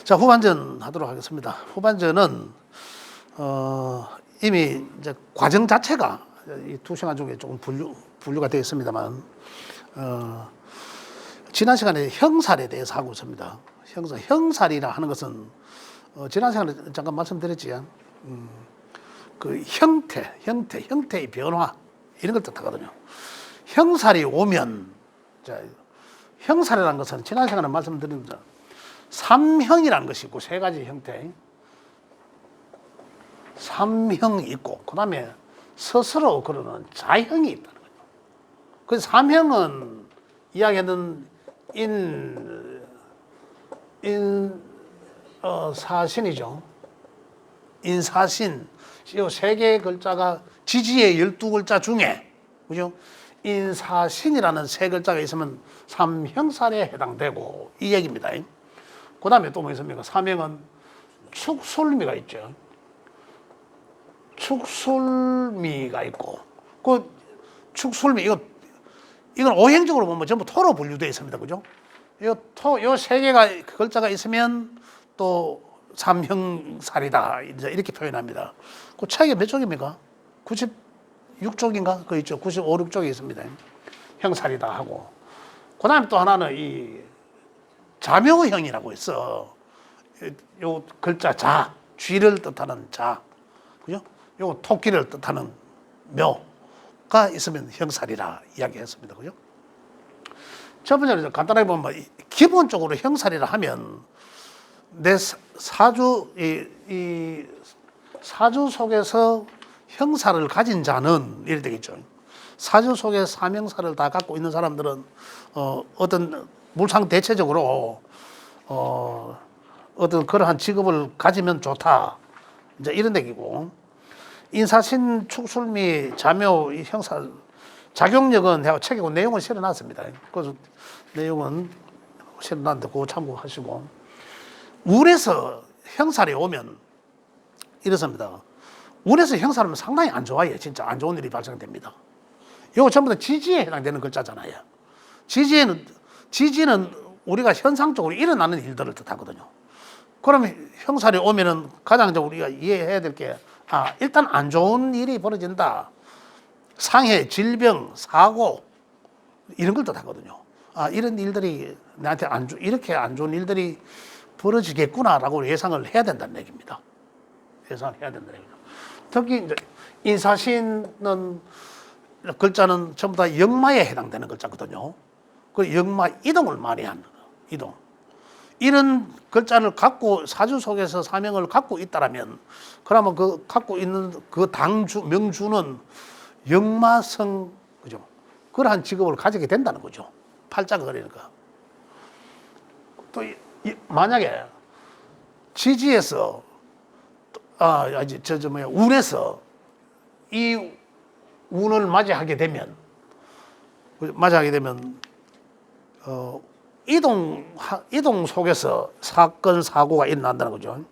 자, 후반전 하도록 하겠습니다. 후반전은 이미 이제 과정 자체가 이 두 시간 중에 조금 분류가 되어 있습니다만, 지난 시간에 형살에 대해서 하고 있습니다. 형살이라 하는 것은 지난 시간에 잠깐 말씀드렸지. 그 형태의 변화 이런 걸 뜻하거든요. 형살이 오면, 자, 형살이라는 것은 지난 시간에 말씀드린 삼형이라는 것이 있고 세 가지 형태. 삼형이 있고 그 다음에 스스로 그러는 자형이 있다는 거죠. 그 삼형은 이야기하는 사신이죠. 인사신. 이 세 개의 글자가 지지의 12글자 중에, 그죠? 인사신이라는 세 글자가 있으면 삼형살에 해당되고, 이 얘기입니다. 그 다음에 또 뭐 있습니까? 삼형은 축술미가 있죠. 축술미가 있고, 그 축술미, 이건 오행적으로 보면 전부 토로 분류되어 있습니다. 그죠? 요 세 개가 글자가 있으면 또 삼형살이다. 이렇게 표현합니다. 그 책이 몇 쪽입니까? 96쪽인가? 그 있죠. 95, 6쪽에 있습니다. 형살이다 하고. 그 다음에 또 하나는 이 자묘형이라고 있어. 요 글자 자, 쥐를 뜻하는 자. 그죠? 요 토끼를 뜻하는 묘가 있으면 형살이라 이야기했습니다. 그죠? 첫 번째로 간단하게 보면 기본적으로 형살이라 하면 내 사주, 이 사주 속에서 형살을 가진 자는 이래 되겠죠. 사주 속에 삼형살을 다 갖고 있는 사람들은 어떤 물상 대체적으로 어떤 그러한 직업을 가지면 좋다. 이제 이런 얘기고, 인사신, 축술미, 자묘, 이 형살 작용력은 해가 책이고 내용은 실어놨습니다. 그래서 내용은 실어놨는데 그거 참고하시고, 운에서 형살이 오면 이렇습니다. 운에서 형살하면 상당히 안 좋아요. 진짜 안 좋은 일이 발생됩니다. 이거 전부 다 지지에 해당되는 글자잖아요. 지지는 우리가 현상적으로 일어나는 일들을 뜻하거든요. 그러면 형살이 오면은 가장 우리가 이해해야 될 게, 일단 안 좋은 일이 벌어진다. 상해, 질병, 사고, 이런 걸 뜻하거든요. 이런 일들이 나한테 이렇게 안 좋은 일들이 벌어지겠구나라고 예상을 해야 된다는 얘기입니다. 예상을 해야 된다는 얘기죠. 특히 이제 인사신은 글자는 전부 다 역마에 해당되는 글자거든요. 그 역마 이동을 많이 하는 이동. 이런 글자를 갖고 사주 속에서 사명을 갖고 있다라면, 그러면 그 갖고 있는 그 명주는 역마성, 그죠? 그러한 직업을 가지게 된다는 거죠. 팔자가 그러니까. 또 만약에 지지에서 운에서 이 운을 맞이하게 되면 이동 속에서 사건 사고가 일어난다는 거죠.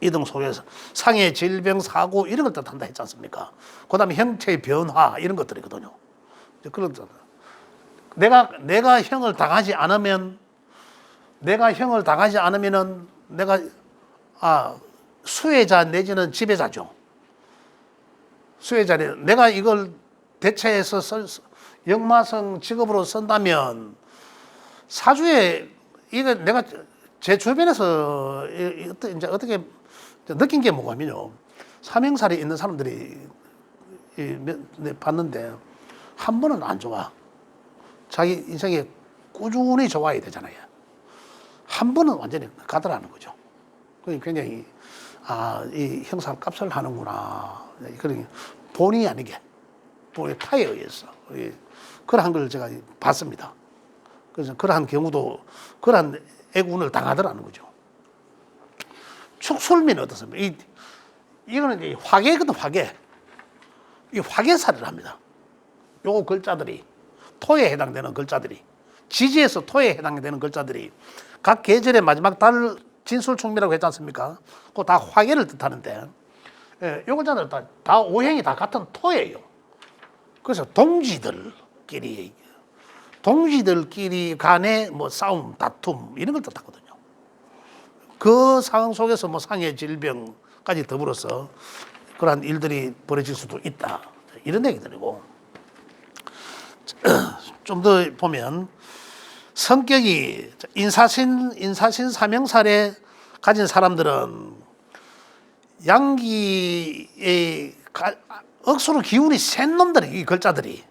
이동 속에서 상해, 질병, 사고 이런 걸 뜻한다 했지 않습니까? 그다음에 형체의 변화 이런 것들이거든요. 그런 내가 형을 당하지 않으면은 내가 수혜자 내지는 지배자죠. 수혜자는 내가 이걸 대체해서 역마성 직업으로 쓴다면 사주에 이거 내가 제 주변에서 이제 어떻게 느낀 게 뭐냐면요. 삼형살이 있는 사람들이 봤는데 한 번은 안 좋아. 자기 인생에 꾸준히 좋아야 되잖아요. 한 번은 완전히 가더라는 거죠. 굉장히 이 형사 값을 하는구나. 그러니 본의 아니게 본의 타에 의해서 그러한 걸 제가 봤습니다. 그래서 그러한 경우도 그러한 애군을 당하더라는 거죠. 축술미는 어떻습니까? 이거는 이제 화계거든, 화계. 이 화계살을 합니다. 요 글자들이 토에 해당되는 글자들이, 지지에서 토에 해당되는 글자들이 각 계절의 마지막 달 진술충미라고 했지 않습니까? 그거 다 화계를 뜻하는데, 요 글자들 다 오행이 다 같은 토예요. 그래서 동지들끼리 간의 뭐 싸움, 다툼 이런 걸 뜻하거든요. 그 상황 속에서 뭐 상해 질병까지 더불어서 그러한 일들이 벌어질 수도 있다. 이런 얘기들이고, 좀 더 보면 성격이 인사신 사명살에 가진 사람들은 양기의 억수로 기운이 센 놈들이, 이 글자들이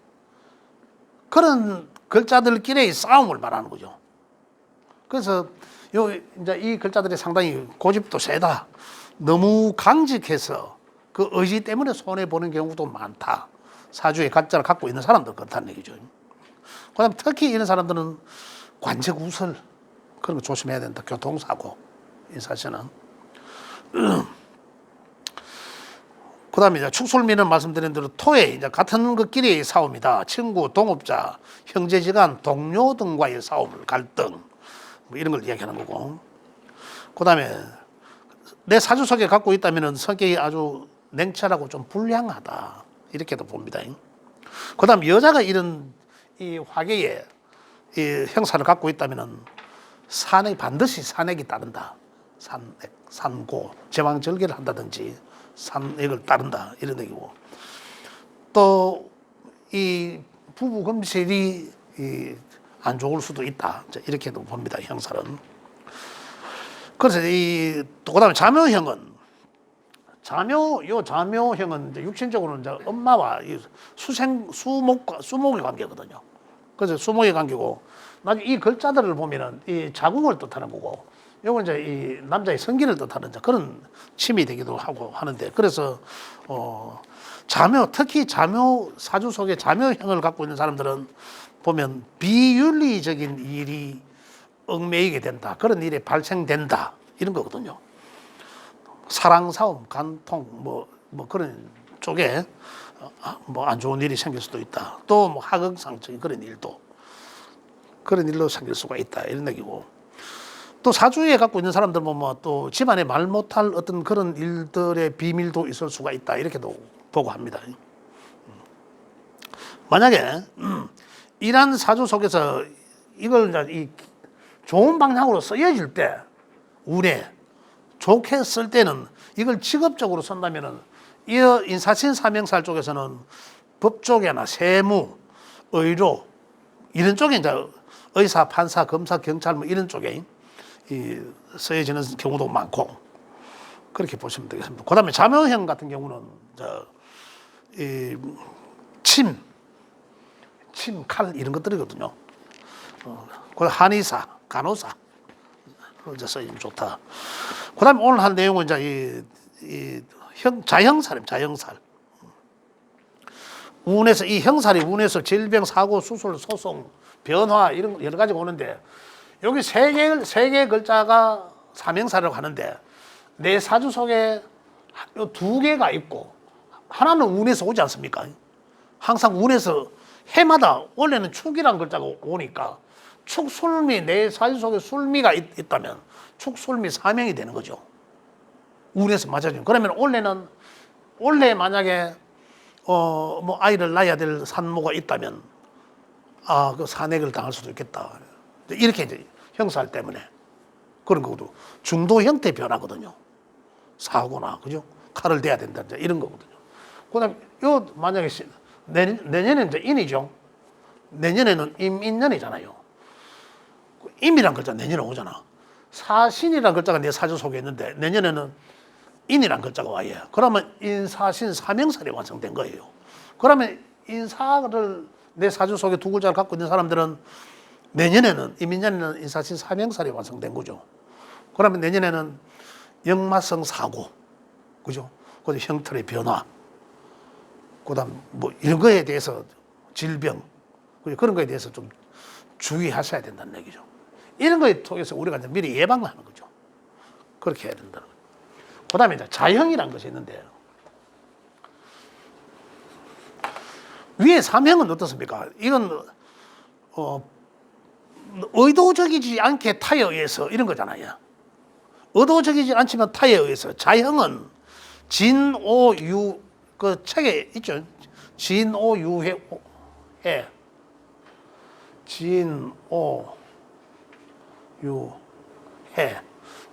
그런 글자들끼리의 싸움을 말하는 거죠. 그래서 이제 이 글자들이 상당히 고집도 세다. 너무 강직해서 그 의지 때문에 손해 보는 경우도 많다. 사주의 가짜를 갖고 있는 사람들 그렇다는 얘기죠. 그다음 특히 이런 사람들은 관적 우설 그런 거 조심해야 된다. 교통사고 인사시는. 그다음에 이제 축술미는 말씀드린 대로 토의 이제 같은 것끼리의 싸움이다. 친구, 동업자, 형제지간, 동료 등과의 싸움을 갈등 뭐 이런 걸 이야기하는 거고. 그다음에 내 사주 속에 갖고 있다면은 성격이 아주 냉철하고 좀 불량하다 이렇게도 봅니다. 그다음 여자가 이런 이 화계에 이 형사를 갖고 있다면은 산액 반드시 산액이 따른다. 산액, 산고, 제왕절개를 한다든지 산액을 따른다 이런 얘기고. 또 이 부부 금실이 안 좋을 수도 있다 이렇게도 봅니다. 형사는. 그래서 또 그다음에 자묘형은 자묘형은 이제 육신적으로는 이제 엄마와 수목의 관계거든요. 그래서 수목의 관계고, 나중에 이 글자들을 보면은 이 자궁을 뜻하는 거고, 요건 이제 이 남자의 성기를 뜻하는 그런 침이 되기도 하고 하는데, 그래서 특히 자묘 사주 속에 자묘형을 갖고 있는 사람들은 보면 비윤리적인 일이 얽매이게 된다. 그런 일이 발생된다. 이런 거거든요. 사랑, 싸움, 간통, 뭐 그런 쪽에 뭐 안 좋은 일이 생길 수도 있다. 또 뭐 하극상적인 그런 일로 생길 수가 있다. 이런 얘기고. 또 사주에 갖고 있는 사람들 보면 또 집안에 말 못할 어떤 그런 일들의 비밀도 있을 수가 있다. 이렇게도 보고 합니다. 만약에 이런 사주 속에서 이걸 이제 좋은 방향으로 쓰여질 때, 운에 좋게 쓸 때는 이걸 직업적으로 쓴다면은 이 인사신 사명살 쪽에서는 법 쪽이나 세무, 의료 이런 쪽에 이제 의사, 판사, 검사, 경찰 뭐 이런 쪽에 쓰여지는 경우도 많고 그렇게 보시면 되겠습니다. 그다음에 자묘형 같은 경우는 침, 칼 이런 것들이거든요. 한의사, 간호사 이제 쓰이면 좋다. 그다음에 오늘 한 내용은 이제 자형살입니다. 자형살. 운에서 이 형살이 운에서 질병, 사고, 수술, 소송, 변화 이런 여러 가지가 오는데, 여기 세 개의 글자가 사명살이라고 하는데, 내 사주 속에 두 개가 있고 하나는 운에서 오지 않습니까? 항상 운에서 해마다 원래는 축이란 글자가 오니까 축술미, 내 사주 속에 술미가 있다면 축술미 사명이 되는 거죠. 운에서 맞아주면. 그러면 원래 만약에 뭐 아이를 낳아야 될 산모가 있다면 그 산액을 당할 수도 있겠다. 이렇게 이제 형살 때문에 그런 거거든요. 중도 형태 변화거든요. 사고나 그죠? 칼을 대야 된다 이런 거거든요. 그다음 만약에 내년에 이제 인이죠. 내년에는 임인년이잖아요. 임이란 글자 내년에 오잖아. 사신이란 글자가 내 사주 속에 있는데 내년에는 인이란 글자가 와요. 그러면 인사신 사명살이 완성된 거예요. 그러면 인사를 내 사주 속에 두 글자를 갖고 있는 사람들은 내년에는 임인년에는 인사신 사명살이 완성된 거죠. 그러면 내년에는 역마성 사고, 그죠? 그 형틀의 변화, 그다음 뭐 이런 거에 대해서 질병, 그런 거에 대해서 좀 주의하셔야 된다는 얘기죠. 이런 거에 통해서 우리가 이제 미리 예방을 하는 거죠. 그렇게 해야 된다는 거죠. 그다음에 이제 자형이라는 것이 있는데, 위에 사명은 어떻습니까? 이건 의도적이지 않게 타에 의해서 이런 거잖아요. 의도적이지 않지만 타에 의해서. 자형은 진오유 그 책에 있죠. 진오유해, 진오유해,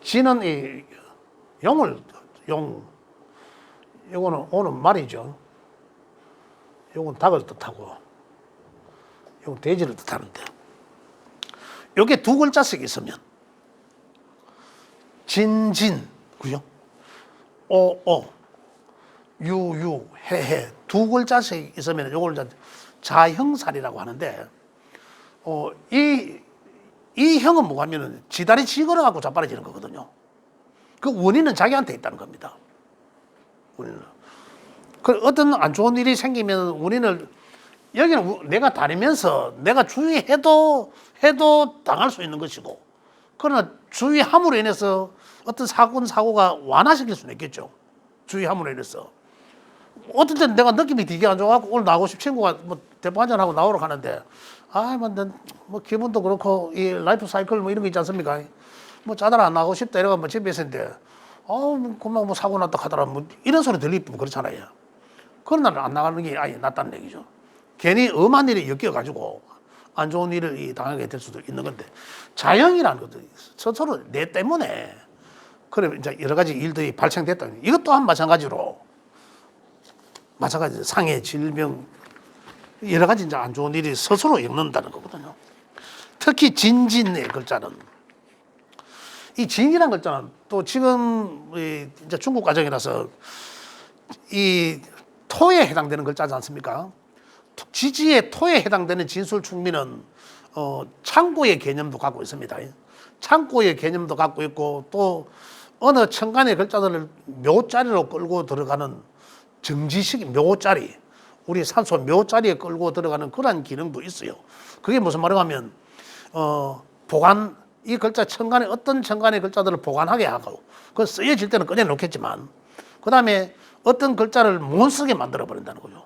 지는 이 용을 요거는 오는 말이죠. 요건 닭을 뜻하고 요건 돼지를 뜻하는데 요게 두 글자씩 있으면 진진 그죠? 오오 유유 해해 두 글자씩 있으면 요걸 이제 자형살이라고 하는데 이 형은 뭐가 하면은 지다리 지걸어 갖고 자빠져지는 거거든요. 그 원인은 자기한테 있다는 겁니다. 원인은. 그 어떤 안 좋은 일이 생기면 원인을 여기는 내가 다니면서 내가 주의해도 당할 수 있는 것이고 그러나 주의함으로 인해서 어떤 사고가 완화시킬 수는 있겠죠. 주의함으로 인해서. 어떤 때는 내가 느낌이 되게 안 좋아갖고 오늘 나가고 싶은 친구가 뭐 대포 한잔하고 나오러 가는데 뭐 기분도 그렇고 이 라이프 사이클 뭐 이런 거 있지 않습니까? 뭐 짜다라 안 나가고 싶다 이러고 뭐 집에 있었는데 그만 뭐 사고 났다 하더라 뭐 이런 소리 들리면 그렇잖아요. 그런 날은 안 나가는 게 아예 낫다는 얘기죠. 괜히 엄한 일이 엮여가지고 안 좋은 일을 당하게 될 수도 있는 건데 자연이라는 것도 서로 내 때문에 그래 이제 여러 가지 일들이 발생됐다. 이것 또한 마찬가지로 상해 질병 여러 가지 이제 안 좋은 일이 스스로 엮는다는 거거든요. 특히 진진의 글자는 이 진이라는 글자는 또 지금 이제 중국 과정이라서 이 토에 해당되는 글자지 않습니까? 지지의 토에 해당되는 진술충민은 창고의 개념도 갖고 있습니다. 창고의 개념도 갖고 있고 또 어느 천간의 글자들을 묘자리로 끌고 들어가는 정지식 묘자리 우리 산소 묘자리에 끌고 들어가는 그런 기능도 있어요. 그게 무슨 말이냐면 보관 이 글자 천간에 어떤 천간의 글자들을 보관하게 하고 그 쓰여질 때는 꺼내 놓겠지만 그 다음에 어떤 글자를 못 쓰게 만들어 버린다는 거죠.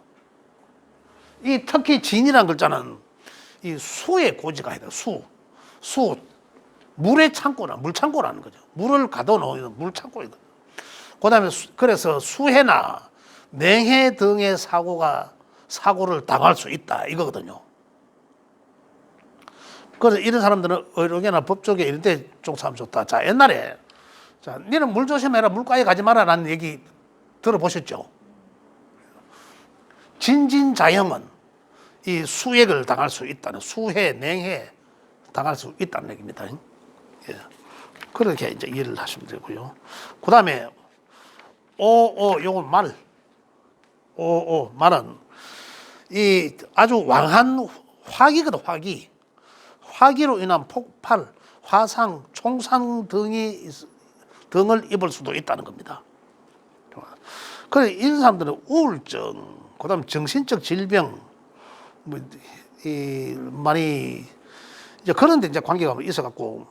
이 특히 진이라는 글자는 이 수의 고지가 해요. 수 물의 창고나 물창고라는 거죠. 물을 가둬놓은 물창고이거든요. 그 다음에 그래서 수해나 맹해 등의 사고를 당할 수 있다 이거거든요. 그래서 이런 사람들은 의료계나 법조계 이런 데 종사하면 좋다. 자, 옛날에 니는 물 조심해라, 물가에 가지 마라 라는 얘기 들어보셨죠? 진진자형은 이 수액을 당할 수 있다는 수해, 냉해 당할 수 있다는 얘기입니다. 예. 그렇게 이제 이해를 하시면 되고요. 그 다음에 요건 말은 이 아주 왕한 화기거든, 화기로 인한 폭발, 화상, 총상 등을 입을 수도 있다는 겁니다. 그래 이런 사람들은 우울증, 그다음 정신적 질병, 많이 이제 그런데 이제 관계가 있어갖고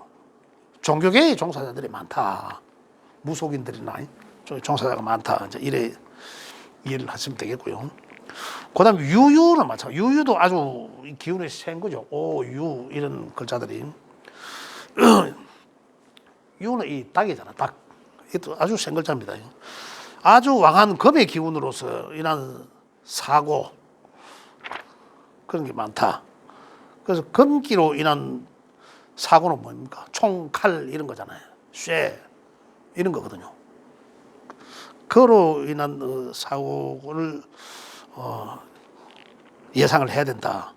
종교계의 종사자들이 많다, 무속인들이나 종사자가 많다, 이제 이래 이해를 하시면 되겠고요. 그다음 유유는 마찬가지. 유유도 아주 기운이 센 거죠. 유 이런 글자들이. 유는 이 닭이잖아. 닭. 이것도 아주 센 글자입니다. 아주 왕한 금의 기운으로서 인한 사고 그런 게 많다. 그래서 금기로 인한 사고는 뭡니까? 총, 칼 이런 거잖아요. 쇠 이런 거거든요. 그로 인한 사고를 예상을 해야 된다.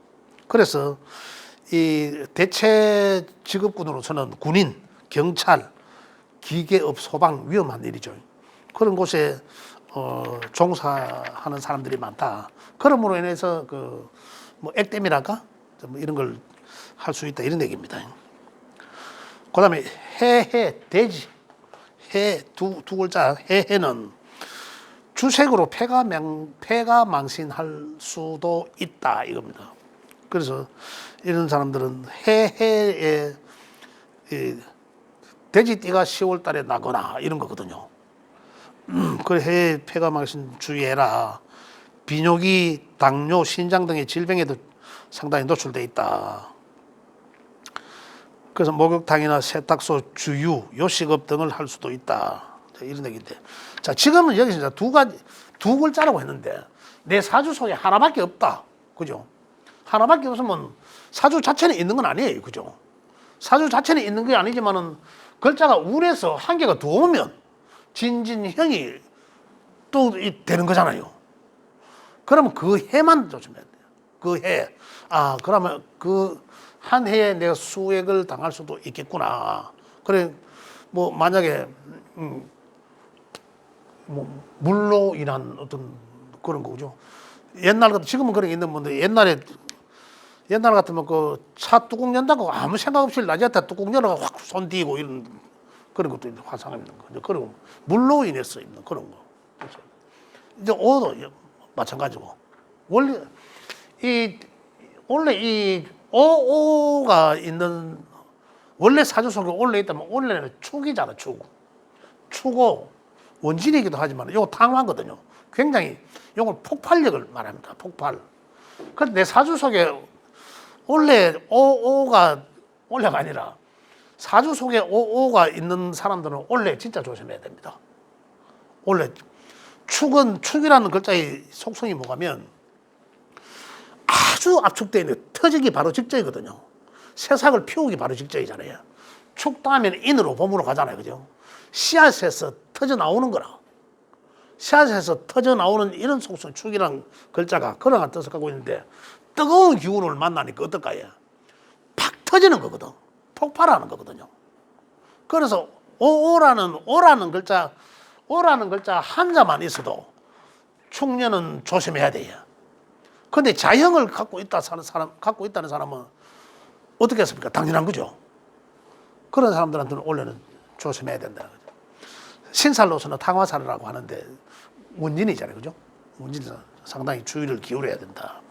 그래서 이 대체 직업군으로서는 군인, 경찰, 기계업, 소방 위험한 일이죠. 그런 곳에 종사하는 사람들이 많다. 그러므로 인해서 뭐 액땜이랄까 뭐 이런 걸 할 수 있다 이런 얘기입니다. 그다음에 해해 돼지 해 두 글자 해해는 주색으로 폐가 망신할 수도 있다 이겁니다. 그래서 이런 사람들은 해해에 돼지띠가 10월 달에 나거나 이런 거거든요. 그래 폐가 망신 주의해라. 비뇨기, 당뇨, 신장 등의 질병에도 상당히 노출돼 있다. 그래서 목욕탕이나 세탁소, 주유, 요식업 등을 할 수도 있다. 이런 얘기인데. 자, 지금은 여기서 두 글자라고 했는데 내 사주 속에 하나밖에 없다. 그죠? 하나밖에 없으면 사주 자체는 있는 건 아니에요. 그죠? 사주 자체는 있는 게 아니지만은 글자가 운에서 한 개가 더 오면 진진형이 또 되는 거잖아요. 그러면 그 해만 조심해야 돼요. 그 해. 아, 그러면 그 한 해에 내가 수액을 당할 수도 있겠구나. 그래, 뭐, 만약에, 뭐, 물로 인한 어떤 그런 거죠. 옛날 같은, 지금은 그런 게 있는 건데, 옛날 같으면 그 차 뚜껑 연다고 아무 생각 없이 낮에다 뚜껑 열어가 확 손디고 이런 그런 것도 화상이 있는 거. 그런 물로 인해서 있는 그런 거. 그렇죠. 이제 오도 마찬가지고. 원래 이 오가 있는 원래 사주 속에 올래 있다면 원래는 축이잖아, 축. 축고 원진이기도 하지만 이거 탕화거든요. 굉장히 이걸 폭발력을 말합니다. 폭발. 그런데 내 사주 속에 원래 오가 원래가 아니라 사주 속에 오가 있는 사람들은 원래 진짜 조심해야 됩니다. 원래 축이라는 글자의 속성이 뭐냐면 아주 압축되어 있는 터지기 바로 직전이거든요. 새싹을 피우기 바로 직전이잖아요. 축 다음에는 인으로 봄으로 가잖아요. 그죠? 씨앗에서 터져 나오는 거라. 씨앗에서 터져 나오는 이런 속성 축이라는 글자가 그런 뜻을 갖고 있는데 뜨거운 기운을 만나니까 어떨까요? 팍 터지는 거거든. 폭발하는 거거든요. 그래서 오라는 글자 한자만 있어도 축년은 조심해야 돼요. 근데 자형을 갖고 있다는 사람은 어떻게 했습니까? 당연한 거죠. 그런 사람들한테는 원래는 조심해야 된다. 신살로서는 탕화살이라고 하는데 원진이잖아요. 그죠? 원진은 상당히 주의를 기울여야 된다.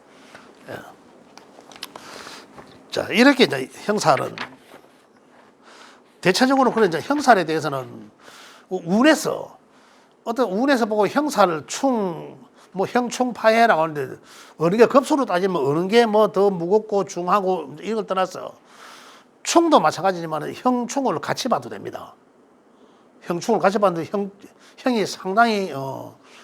예. 자, 이렇게 이제 형살은 대체적으로 그런 이제 형살에 대해서는 운에서 보고 형살을 뭐 형충파해라고 하는데 어느 게 급수로 따지면 어느 게 뭐 더 무겁고 중하고 이걸 떠나서 충도 마찬가지지만 형충을 같이 봐도 됩니다. 형충을 같이 봤는데 형이 상당히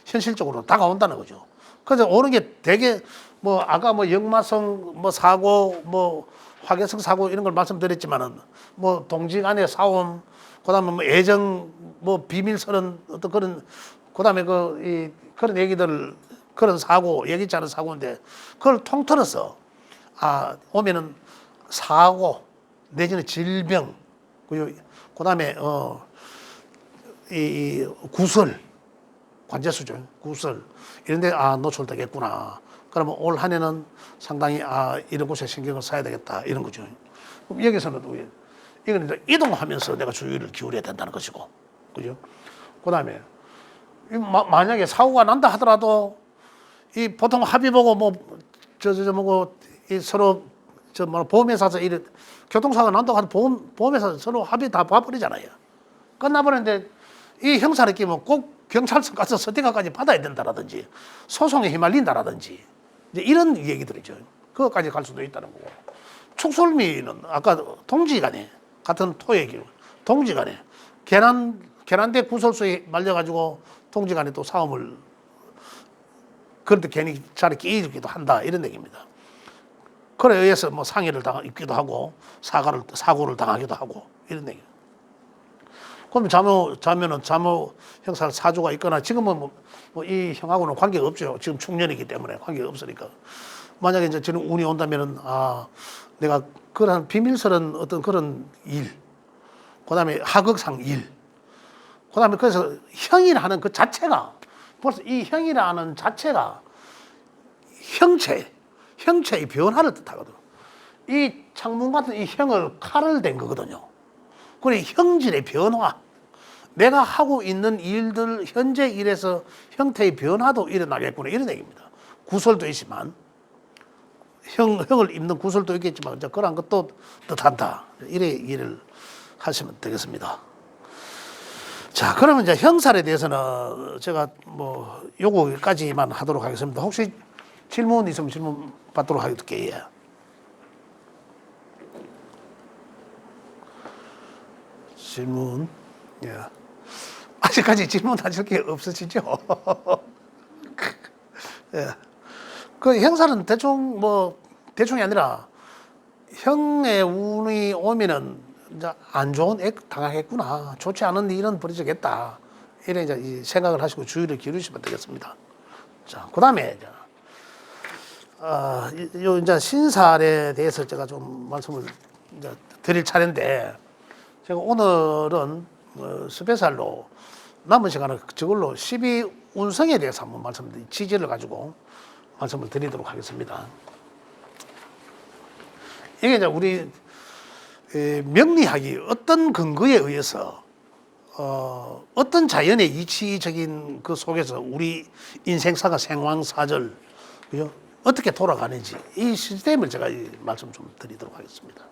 현실적으로 다가온다는 거죠. 그래서 어느 게 되게 뭐 아까 뭐 역마성 뭐 사고 뭐 화개성 사고 이런 걸 말씀드렸지만은 뭐 동지 간의 싸움 그다음에 뭐 애정 뭐 비밀스러운 어떤 그런 그다음에 그런 얘기들 그런 사고 얘기치 않은 사고인데 그걸 통틀어서 오면은 사고 내지는 질병 그다음에 이 구설 관제수죠. 구설 이런데 노출되겠구나. 그러면 올 한 해는 상당히 이런 곳에 신경을 써야 되겠다 이런 거죠. 그럼 여기서는 이건 이제 이동하면서 내가 주의를 기울여야 된다는 것이고, 그죠? 그다음에 만약에 사고가 난다 하더라도 이 보통 합의 보고 서로 보험회사에서 이래 교통사고가 난다고 하도 보험회사 서로 합의 다 봐버리잖아요. 끝나버렸는데 이 형사를 끼면 꼭 경찰서 가서 서태가까지 받아야 된다라든지 소송에 휘말린다라든지 이제 이런 얘기들이죠. 그것까지 갈 수도 있다는 거고. 축솔미는 아까 동지간에 같은 토의 기운, 동지간에 계란대 구설수에 말려가지고 동지간에 또 싸움을 그런데 괜히 자리 끼기도 한다 이런 얘기입니다. 그래 의해서 뭐 상해를 당하기도 하고 사고를 당하기도 하고 이런 얘기. 그럼 자면은 자모 형사 사주가 있거나 지금은 뭐 이 형하고는 관계가 없죠. 지금 중년이기 때문에 관계가 없으니까. 만약에 이제 저는 운이 온다면은 내가 그런 비밀스러운 어떤 그런 일, 그다음에 하극상 일, 그다음에 그래서 형이라는 그 자체가 벌써 이 형이라는 자체가 형체의 변화를 뜻하거든. 이 창문 같은 이 형을 칼을 댄 거거든요. 그래 형질의 변화, 내가 하고 있는 일들 현재 일에서 형태의 변화도 일어나겠구나 이런 얘기입니다. 구설도 있지만 형을 입는 구설도 있겠지만 이제 그런 것도 뜻한다. 이래 일을 하시면 되겠습니다. 자, 그러면 이제 형살에 대해서는 제가 뭐 요거까지만 하도록 하겠습니다. 혹시 질문 있으면 질문 받도록 할게요. 질문. 예. 아직까지 질문하실 게 없으시죠? 예. 그 형살은 대충이 아니라 형의 운이 오면은 이제 안 좋은 액 당하겠구나. 좋지 않은 일은 벌어지겠다. 이래 이제 이 생각을 하시고 주의를 기울이시면 되겠습니다. 자, 그 다음에 요 이제 신살에 대해서 제가 좀 말씀을 이제 드릴 차례인데, 제가 오늘은 스페셜로 남은 시간을 저걸로 12운성에 대해서 한번 지지를 가지고 말씀을 드리도록 하겠습니다. 이게 이제 우리 명리학이 어떤 근거에 의해서 어떤 자연의 이치적인 그 속에서 우리 인생사가 생황사절 그죠? 어떻게 돌아가는지 이 시스템을 제가 말씀 좀 드리도록 하겠습니다.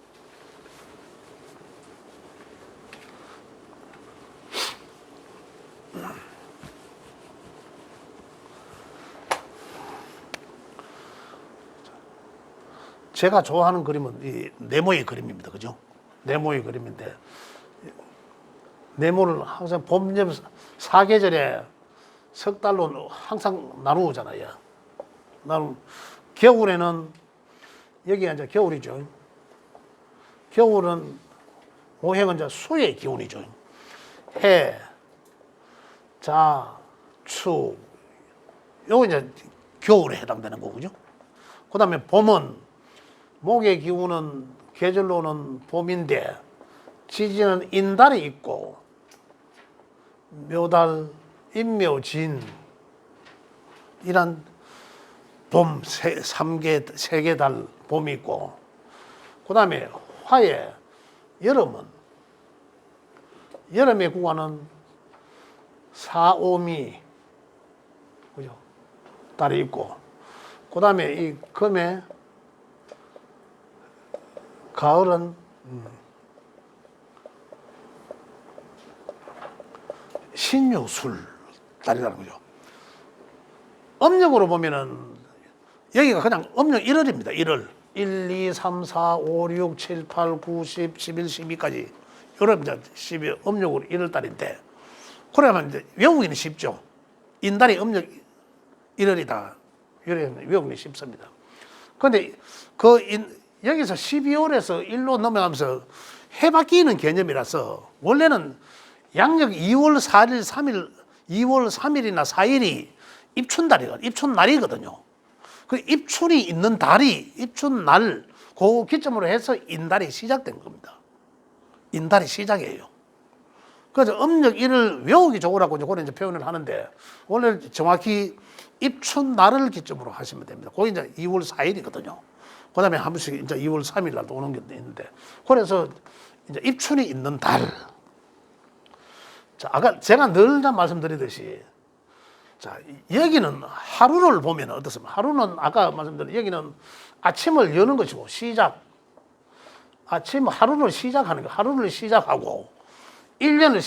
제가 좋아하는 그림은 이 네모의 그림입니다. 그죠? 네모의 그림인데, 네모를 항상 봄, 여름, 사계절에 석 달로 항상 나누잖아요. 겨울에는, 여기가 이제 겨울이죠. 겨울은, 오행은 이제 수의 기운이죠. 해, 자, 추, 요거 이제 겨울에 해당되는 거군요. 그 다음에 봄은, 목의 기운은 계절로는 봄인데 지지는 인달이 있고 묘달, 인묘진 이란 봄 세 개 달 봄이 있고, 그 다음에 화에 여름은 여름의 구간은 사오미 그죠? 달이 있고, 그 다음에 이 금에 가을은 신유술 달이라는 거죠. 음력으로 보면은 여기가 그냥 음력 1월입니다. 1월. 1, 2, 3, 4, 5, 6, 7, 8, 9, 10, 11, 12까지. 여름 이제 12 음력으로 1월 달인데, 그러면 이제 외우기는 쉽죠. 인달이 음력 1월이다. 외우기는 쉽습니다. 그런데 여기서 12월에서 1로 넘어가면서 해 바뀌는 개념이라서 원래는 양력 2월 4일, 3일, 2월 3일이나 4일이 입춘날이거든요. 그 입춘이 있는 달이 입춘날 그 기점으로 해서 인달이 시작된 겁니다. 인달이 시작이에요. 그래서 음력 1을 외우기 좋으라고 그런 이제 표현을 하는데, 원래 정확히 입춘날을 기점으로 하시면 됩니다. 그게 이제 2월 4일이거든요. 그 다음에 한 번씩 이제 2월 3일 날도 오는 게 있는데, 그래서 이제 입춘이 있는 달. 자, 아까 제가 늘 말씀드리듯이, 자, 여기는 하루를 보면 어떻습니까? 하루는 아까 말씀드린 여기는 아침을 여는 것이고, 하루를 시작하는 거, 하루를 시작하고, 1년을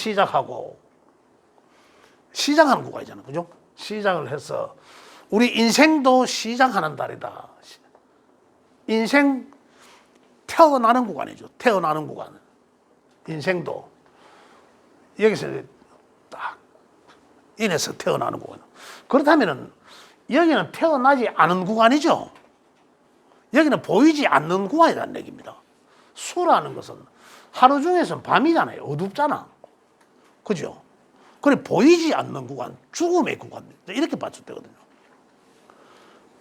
시작하는 구간이잖아요. 그죠? 시작을 해서, 우리 인생도 시작하는 달이다. 인생 태어나는 구간이죠. 태어나는 구간. 인생도 여기서 딱 인해서 태어나는 구간. 그렇다면은 여기는 태어나지 않은 구간이죠. 여기는 보이지 않는 구간이라는 얘기입니다. 수라는 것은 하루 중에서는 밤이잖아요. 어둡잖아. 그죠? 그래 보이지 않는 구간, 죽음의 구간 이렇게 받쳐되거든요.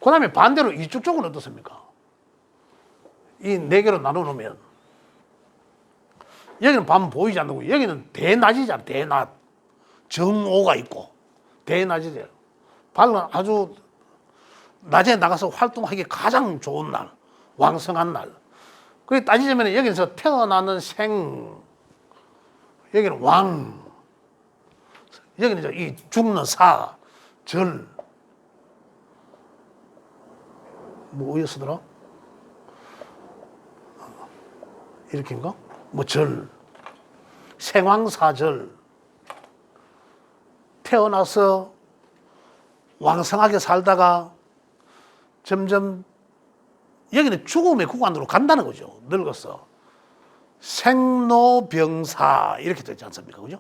그 다음에 반대로 이쪽 쪽은 어떻습니까? 이 네 개로 나눠놓으면 여기는 밤 보이지 않는, 여기는 대낮이잖아. 대낮. 정오가 있고 대낮이죠. 밝은 아주 낮에 나가서 활동하기 가장 좋은 날, 왕성한 날. 그게 따지자면 여기서 태어나는 생, 여기는 왕, 여기는 이제 이 죽는 사, 절. 뭐 어디서 쓰더라? 이렇게인가? 뭐 절, 생황사절. 태어나서 왕성하게 살다가 점점 여기는 죽음의 구간으로 간다는 거죠. 늙어서. 생로병사 이렇게 되지 않습니까? 그죠?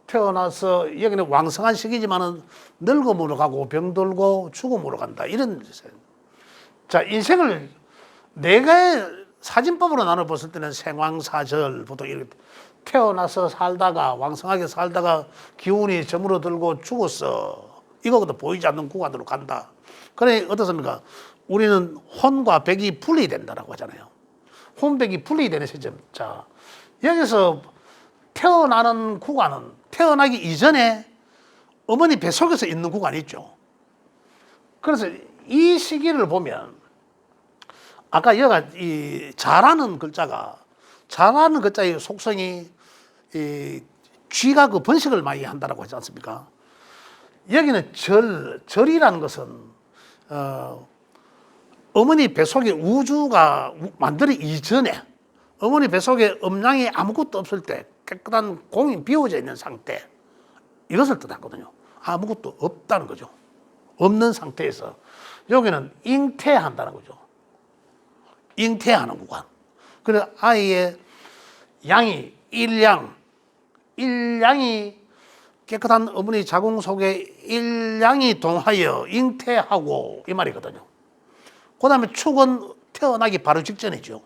태어나서 여기는 왕성한 시기지만은 늙음으로 가고 병들고 죽음으로 간다. 이런. 자, 인생을 네 개의 사진법으로 나눠 봤을 때는 생왕사절, 보통 이렇게 태어나서 살다가 왕성하게 살다가 기운이 저물어들고 죽었어. 이거보다 보이지 않는 구간으로 간다. 그래 어떻습니까? 우리는 혼과 백이 분리된다라고 하잖아요. 혼백이 분리되는 시점. 자, 여기서 태어나는 구간은 태어나기 이전에 어머니 뱃속에서 있는 구간이 있죠. 그래서 이 시기를 보면 아까 여가 이 자라는 글자의 속성이 이 쥐가 그 번식을 많이 한다라고 하지 않습니까? 여기는 절이라는 것은 어머니 뱃속에 우주가 만들기 이전에 어머니 뱃속에 음양이 아무것도 없을 때 깨끗한 공이 비워져 있는 상태 이것을 뜻하거든요. 아무것도 없다는 거죠. 없는 상태에서 여기는 잉태한다는 거죠. 잉태하는 구간. 그래서 아이의 양이 일양이 깨끗한 어머니 자궁 속에 일양이 동하여 잉태하고 이 말이거든요. 그 다음에 축은 태어나기 바로 직전이죠.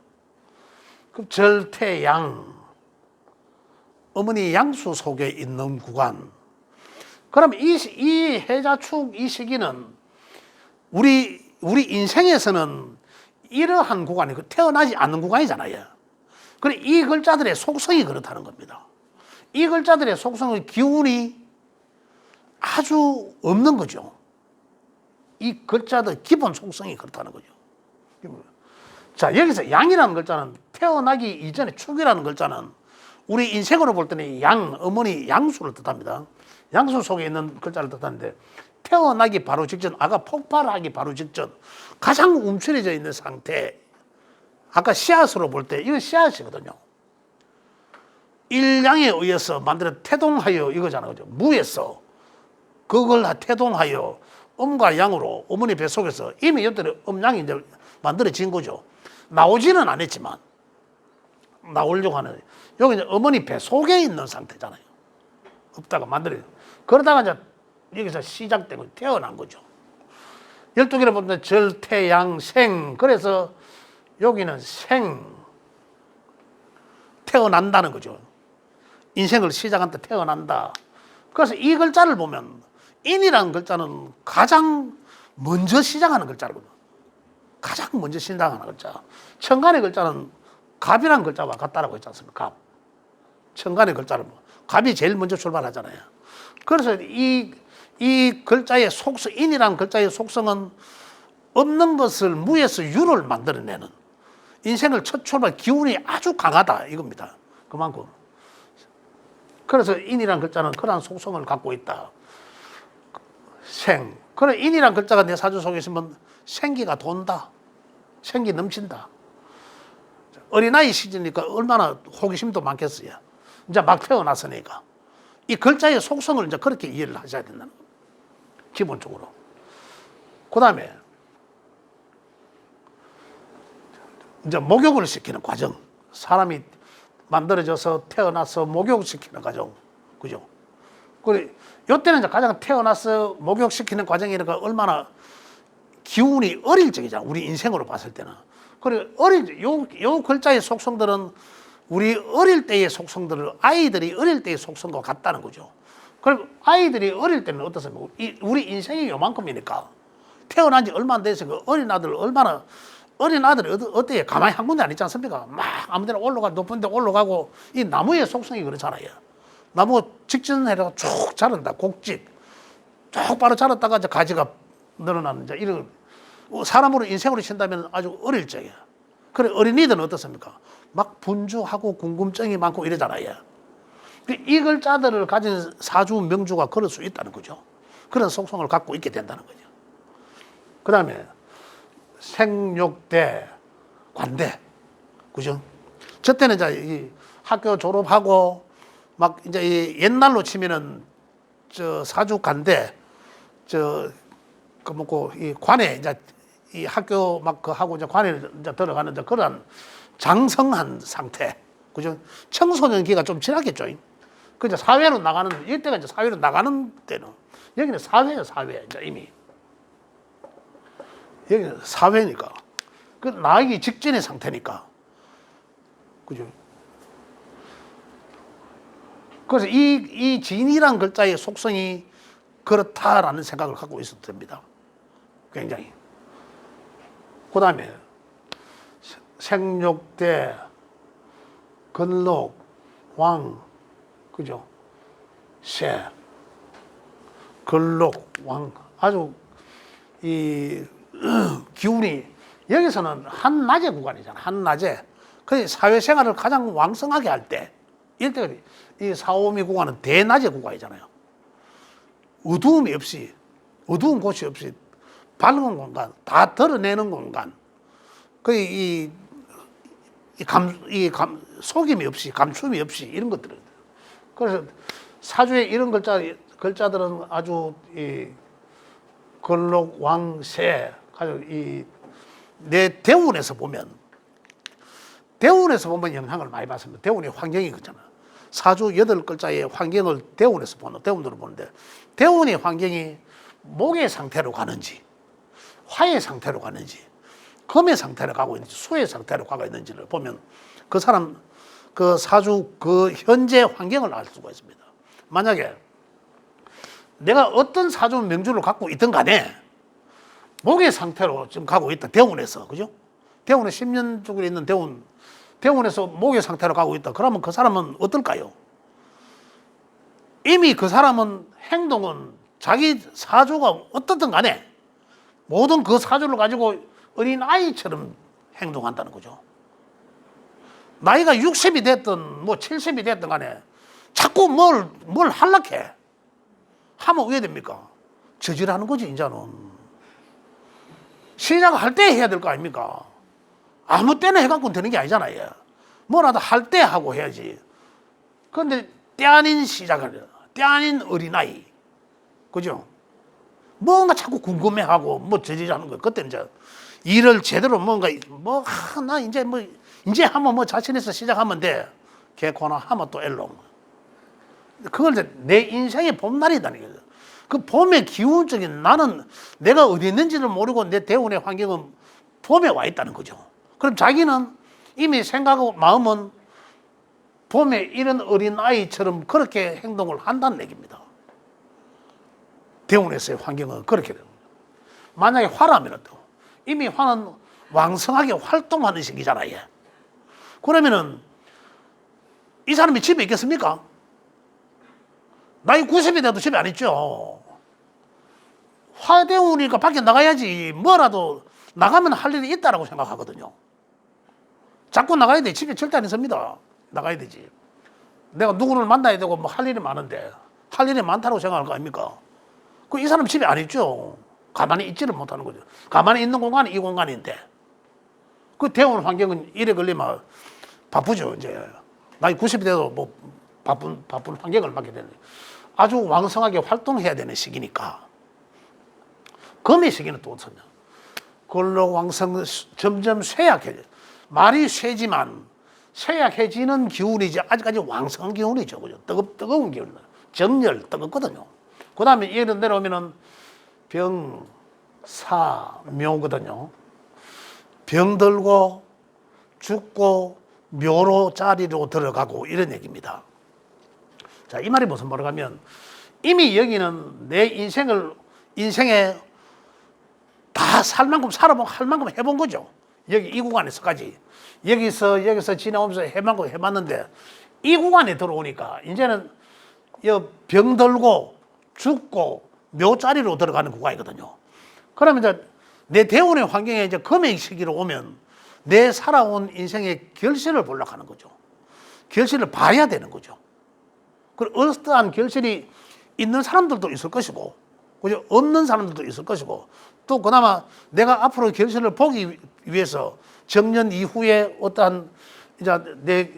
그럼 절태양, 어머니 양수 속에 있는 구간. 그럼 이 해자축 이 시기는 우리 인생에서는 이러한 구간이 태어나지 않는 구간이잖아요. 그래 이 글자들의 속성이 그렇다는 겁니다. 이 글자들의 속성의 기운이 아주 없는 거죠. 이 글자들 기본 속성이 그렇다는 거죠. 자, 여기서 양이라는 글자는 태어나기 이전에 축이라는 글자는 우리 인생으로 볼 때는 어머니 양수를 뜻합니다. 양수 속에 있는 글자를 뜻하는데 태어나기 바로 직전, 아까 폭발하기 바로 직전 가장 움츠려져 있는 상태. 아까 씨앗으로 볼 때 이거 씨앗이거든요. 일양에 의해서 만들어 태동하여 이거잖아요. 그죠? 무에서 그걸 태동하여 음과 양으로 어머니 뱃속에서 이미 옆들에 음양이 이제 만들어진 거죠. 나오지는 않았지만 나오려고 하는 여기 이제 어머니 뱃속에 있는 상태잖아요. 없다가 만들어. 그러다가 이제 여기서 시작되고 태어난 거죠. 12개를 보면 절태양생. 그래서 여기는 태어난다는 거죠. 인생을 시작한 때 태어난다. 그래서 이 글자를 보면 인이라는 글자는 가장 먼저 시작하는 글자거든요. 가장 먼저 시작하는 글자. 천간의 글자는 갑이라는 글자와 같다라고 했지 않습니까? 갑. 천간의 글자는 갑이 제일 먼저 출발하잖아요. 그래서 이 글자의 속성, 인이라는 글자의 속성은 없는 것을 무에서 유를 만들어내는 인생을 첫 출발 기운이 아주 강하다 이겁니다. 그만큼. 그래서 인이라는 글자는 그러한 속성을 갖고 있다. 그래 인이라는 글자가 내 사주 속에 있으면 생기가 돈다. 생기 넘친다. 어린아이 시절이니까 얼마나 호기심도 많겠어요. 이제 막 태어났으니까. 이 글자의 속성을 이제 그렇게 이해를 하셔야 된다는 겁니다. 기본적으로. 그 다음에 이제 목욕을 시키는 과정. 사람이 만들어져서 태어나서 목욕시키는 과정. 그죠? 그래, 요때는 이제 가장 태어나서 목욕시키는 과정이니까 얼마나 기운이 어릴 적이잖아. 우리 인생으로 봤을 때는. 그래, 요 글자의 속성들은 우리 어릴 때의 속성들을 아이들이 어릴 때의 속성과 같다는 거죠. 그럼 아이들이 어릴 때는 어떻습니까? 우리 인생이 요만큼이니까 태어난 지 얼마 안 돼서 그 어린 아들이 어때요? 가만히 한 군데 안 있지 않습니까? 막 아무 데나 높은 데 올라가고 이 나무의 속성이 그렇잖아요. 나무 직전해서 쭉 자란다. 곡직. 쭉 바로 자랐다가 이제 가지가 늘어나는 이제 이런 사람으로 인생으로 친다면 아주 어릴 적이야. 그래 어린이들은 어떻습니까? 막 분주하고 궁금증이 많고 이러잖아요. 이 글자들을 가진 사주 명주가 그럴 수 있다는 거죠. 그런 속성을 갖고 있게 된다는 거죠. 그 다음에 생육대, 관대, 그죠? 저 때는 이제 이 학교 졸업하고 막 이제 옛날로 치면은 저 사주 관대, 이 관에 이제 이 학교 막 그 하고 이제 관에 이제 들어가는 이제 그런 장성한 상태, 그죠? 청소년기가 좀 지났겠죠. 그 이제 사회로 나가는 이때가 이제 사회로 나가는 때는 여기는 사회예요, 사회 이제 이미 여기는 사회니까 그 나가기 직전의 상태니까 그죠? 그래서 이 진이란 글자의 속성이 그렇다라는 생각을 갖고 있어도 됩니다. 굉장히. 그 다음에 생육대, 건록, 왕, 그죠? 새, 건록, 왕. 아주 이 기운이 여기서는 한낮의 구간이잖아. 한낮에. 그 사회생활을 가장 왕성하게 할 때, 이럴 때 이 사오미 구간은 대낮의 구간이잖아요. 어두움이 없이, 어두운 곳이 없이 밝은 공간, 다 드러내는 공간. 속임이 없이, 감춤이 없이 이런 것들은. 그래서 사주에 이런 글자들은 아주 건록, 왕, 새, 내 대운에서 보면 영향을 많이 받습니다. 대운의 환경이 그렇잖아. 사주 8글자의 환경을 대운에서 대운으로 보는데, 대운의 환경이 목의 상태로 가는지, 화의 상태로 가는지, 금의 상태로 가고 있는지, 수의 상태로 가고 있는지를 보면 그 사람, 그 사주, 그 현재 환경을 알 수가 있습니다. 만약에 내가 어떤 사주 명주를 갖고 있든 간에 목의 상태로 지금 가고 있다. 대운에서. 그죠? 대운에 10년 쪽에 있는 대운에서 목의 상태로 가고 있다. 그러면 그 사람은 어떨까요? 이미 그 사람은 행동은 자기 사주가 어떻든 간에 모든 그 사주를 가지고 어린 아이처럼 행동한다는 거죠. 나이가 60이 됐든 뭐 70이 됐든 간에 자꾸 뭘 하려해. 하면 왜 됩니까? 저질하는 거지, 이제는. 시작할 때 해야 될 거 아닙니까? 아무 때나 해갖고는 되는 게 아니잖아요. 뭐라도 할 때 하고 해야지. 그런데 때 아닌 시작을 해요. 때 아닌 어린아이. 그죠? 뭔가 자꾸 궁금해하고 뭐 저질하는 거예요. 그때 이제 일을 제대로 나 이제 하면 뭐 자신에서 시작하면 돼. 개코나 하면 또 엘롱. 그걸 이제 내 인생의 봄날이다는 거죠. 그 봄의 기운적인 나는 내가 어디 있는지를 모르고 내 대운의 환경은 봄에 와 있다는 거죠. 그럼 자기는 이미 생각하고 마음은 봄에 이런 어린 아이처럼 그렇게 행동을 한다는 얘기입니다. 대운에서의 환경은 그렇게 됩니다. 만약에 화라면 또 이미 화는 왕성하게 활동하는 시기잖아요. 그러면은 이 사람이 집에 있겠습니까? 나이 90이 돼도 집에 안 있죠. 화대운이니까 밖에 나가야지. 뭐라도 나가면 할 일이 있다라고 생각하거든요. 자꾸 나가야 돼. 집에 절대 안 있습니다. 나가야 되지. 내가 누구를 만나야 되고 뭐 할 일이 많은데 할 일이 많다고 생각할 거 아닙니까? 그 이 사람 집에 안 있죠. 가만히 있지를 못하는 거죠. 가만히 있는 공간이 이 공간인데 그 대운 환경은 이래 걸리면 바쁘죠. 이제 나이 90이 돼도 뭐 바쁜 환경을 맞게 되는 아주 왕성하게 활동해야 되는 시기니까. 금의 시기는 또 어떠냐? 근록 왕성 점점 쇠약해져. 말이 쇠지만 쇠약해지는 기운이지 아직까지 왕성한 기운이죠. 그죠? 뜨거운 기운. 정열 뜨겁거든요. 그 다음에 예를 내려오면은 병, 사, 묘거든요. 병들고 죽고 묘로 자리로 들어가고 이런 얘기입니다. 자, 이 말이 무슨 말을 하면 이미 여기는 내 인생에 다 살 만큼 살아보고 할 만큼 해본 거죠. 여기 이 구간에서까지. 여기서 지나오면서 해만큼 해봤는데 이 구간에 들어오니까 이제는 병들고 죽고 묘자리로 들어가는 구간이거든요. 그러면 이제 내 대운의 환경에 이제 금의 시기로 오면 내 살아온 인생의 결실을 보려고 하는 거죠. 결실을 봐야 되는 거죠. 그리고 어떠한 결실이 있는 사람들도 있을 것이고, 그죠? 없는 사람들도 있을 것이고, 또 그나마 내가 앞으로 결실을 보기 위해서 정년 이후에 어떠한 이제 내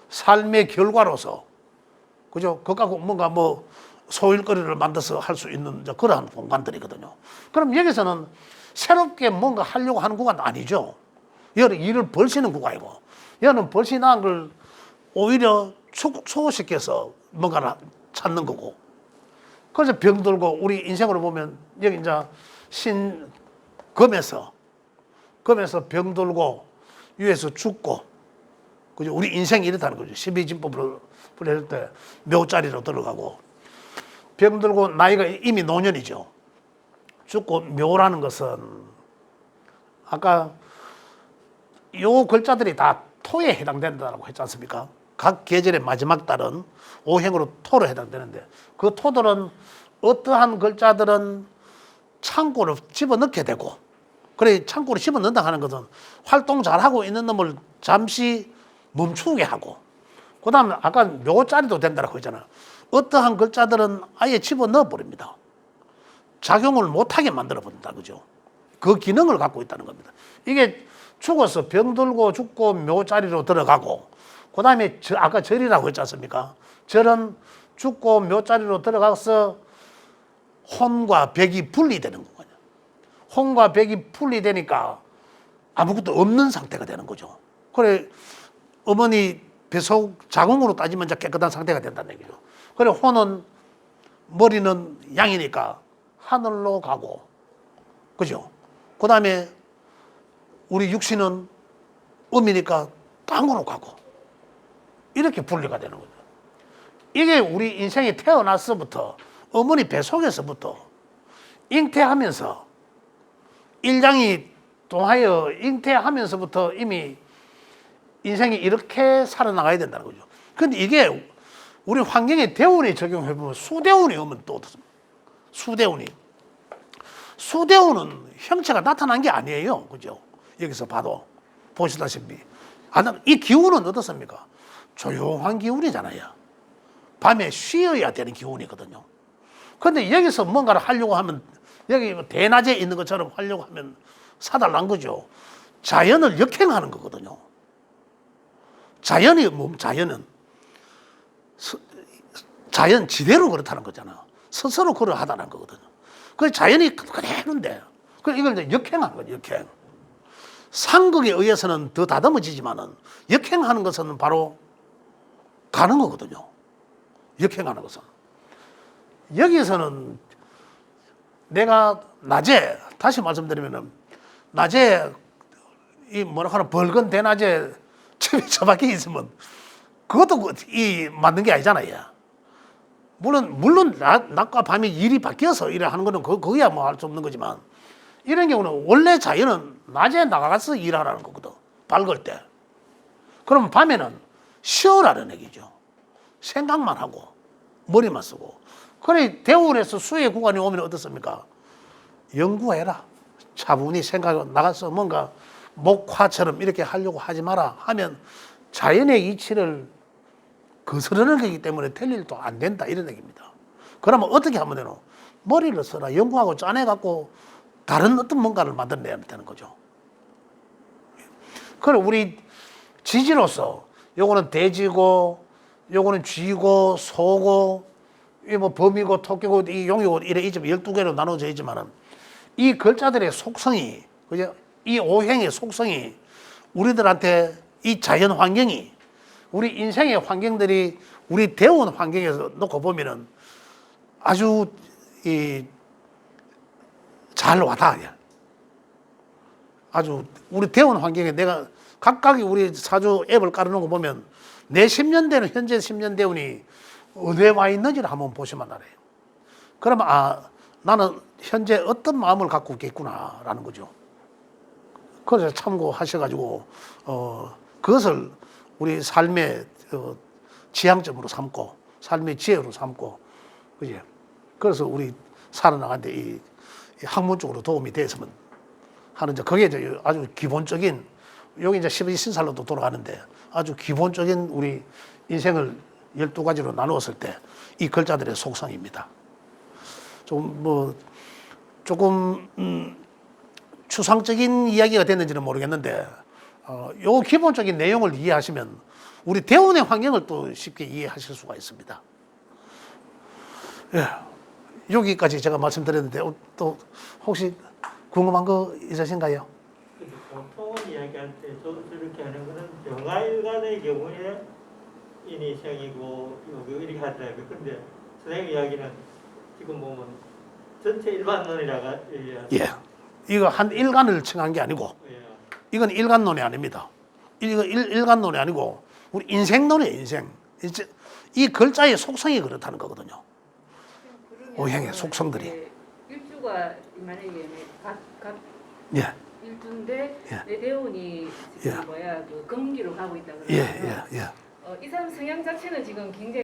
삶의 결과로서, 그죠? 그거 갖고 뭔가 뭐 소일거리를 만들어서 할 수 있는 그러한 공간들이거든요. 그럼 여기서는 새롭게 뭔가 하려고 하는 구간도 아니죠. 여기는 일을 벌시는 구간이고, 여기는 벌시 나은 걸 오히려 소화시켜서 뭔가를 찾는 거고. 그래서 병들고 우리 인생으로 보면 여기 이제 금에서 병들고 위에서 죽고 그죠? 우리 인생이 이렇다는 거죠. 12진법을 할 때 묘자리로 들어가고 병들고 나이가 이미 노년이죠. 죽고 묘라는 것은 아까 요 글자들이 다 토에 해당된다고 했지 않습니까? 각 계절의 마지막 달은 오행으로 토로 해당되는데 그 토들은 어떠한 글자들은 창고로 집어넣게 되고 그래 창고로 집어넣는다 하는 것은 활동 잘하고 있는 놈을 잠시 멈추게 하고 그 다음에 아까 묘자리도 된다고 했잖아. 어떠한 글자들은 아예 집어넣어 버립니다. 작용을 못하게 만들어 버린다. 그죠? 그 기능을 갖고 있다는 겁니다. 이게 죽어서 병들고 죽고 묘자리로 들어가고 그 다음에 아까 절이라고 했지 않습니까? 절은 죽고 묘자리로 들어가서 혼과 백이 분리되는 거거든요. 혼과 백이 분리되니까 아무것도 없는 상태가 되는 거죠. 그래 어머니 뱃속 자궁으로 따지면 이제 깨끗한 상태가 된다는 얘기죠. 그래 혼은 머리는 양이니까 하늘로 가고 그죠? 그 다음에 우리 육신은 음이니까 땅으로 가고 이렇게 분리가 되는 거죠. 이게 우리 인생이 태어나서부터 어머니 뱃속에서부터 잉태하면서 일장이 동하여 잉태하면서부터 이미 인생이 이렇게 살아나가야 된다는 거죠. 근데 이게 우리 환경에 대운이 적용해보면 수대운이 오면 또 어떻습니까? 수대운은 형체가 나타난 게 아니에요. 그죠? 여기서 봐도 보시다시피 이 기운은 어떻습니까? 조용한 기운이잖아요. 밤에 쉬어야 되는 기운이거든요. 근데 여기서 뭔가를 하려고 하면 여기 대낮에 있는 것처럼 하려고 하면 사달난 거죠. 자연을 역행하는 거거든요. 자연은 자연 지대로 그렇다는 거잖아. 스스로 그러하다는 거거든요. 그 자연이 그대로인데 이걸 이제 역행하는 거죠. 역행. 상극에 의해서는 더 다듬어지지만은 역행하는 것은 바로 가는 거거든요. 역행하는 것은. 여기서는 내가 낮에 다시 말씀드리면은 낮에 이 뭐라 하나 벌건 대낮에 집에 처박혀 있으면 그것도 이 맞는 게 아니잖아요. 물론 낮과 밤이 일이 바뀌어서 일을 하는 거는 그거야 뭐 할 수 없는 거지만 이런 경우는 원래 자연은 낮에 나가서 일하라는 거거든. 밝을 때. 그러면 밤에는 쉬어라는 얘기죠. 생각만 하고 머리만 쓰고. 그래 대운에서 수의 구간이 오면 어떻습니까? 연구해라. 차분히 생각 나가서 뭔가 목화처럼 이렇게 하려고 하지 마라 하면 자연의 이치를 거스르는 거기 때문에 될 일도 안 된다 이런 얘기입니다. 그러면 어떻게 하면 되노? 머리를 써라. 연구하고 짜내갖고 다른 어떤 뭔가를 만들어내야 되는 거죠. 그럼 우리 지지로서 요거는 대지고 요거는 쥐고 소고 이 뭐 범이고 토끼고 이 용이고 이래 이제 12개로 나눠져 있지만은 이 글자들의 속성이 그죠? 이 오행의 속성이 우리들한테 이 자연 환경이 우리 인생의 환경들이 우리 대운 환경에서 놓고 보면은 아주 잘 와닿아. 아주 우리 대운 환경에 내가 각각이 우리 사주 앱을 깔아놓은 거 보면 내 10년 대는 현재 10년 대운이 어디에 와 있는지를 한번 보시면 알아요. 그러면 나는 현재 어떤 마음을 갖고 있겠구나라는 거죠. 그래서 참고하셔가지고 그것을 우리 삶의 지향점으로 삼고 삶의 지혜로 삼고 그지? 그래서 우리 살아나가는데 이 학문적으로 도움이 됐으면 하는 그게 이제 아주 기본적인 여기 이제 12신살로도 돌아가는데 아주 기본적인 우리 인생을 12가지로 나누었을 때 이 글자들의 속성입니다. 조금 추상적인 이야기가 됐는지는 모르겠는데 요 기본적인 내용을 이해하시면 우리 대운의 환경을 또 쉽게 이해하실 수가 있습니다. 예, 여기까지 제가 말씀드렸는데 또 혹시 궁금한 거 있으신가요? 보통은 이야기할 때 저도 저렇게 하는 거는 정화일간의 경우에 인이생이고 이렇게 하더라고요. 그런데 선생님 이야기는 지금 보면 전체 일반론이라가 예, 이거 한 일간을 칭한 게 아니고 이건 일간론이 아닙니다. 이거 일간론이 아니고 우리 인생론이에요, 인생. 이 글자의 속성이 그렇다는 거거든요. 오행의 속성들이. 일주가 만약에 각 예, 일주인데 예. 내 대운이 지금 예. 그 금기로 가고 있다 예, 그러면 예, 예. 이 사람 성향 자체는 지금 굉장히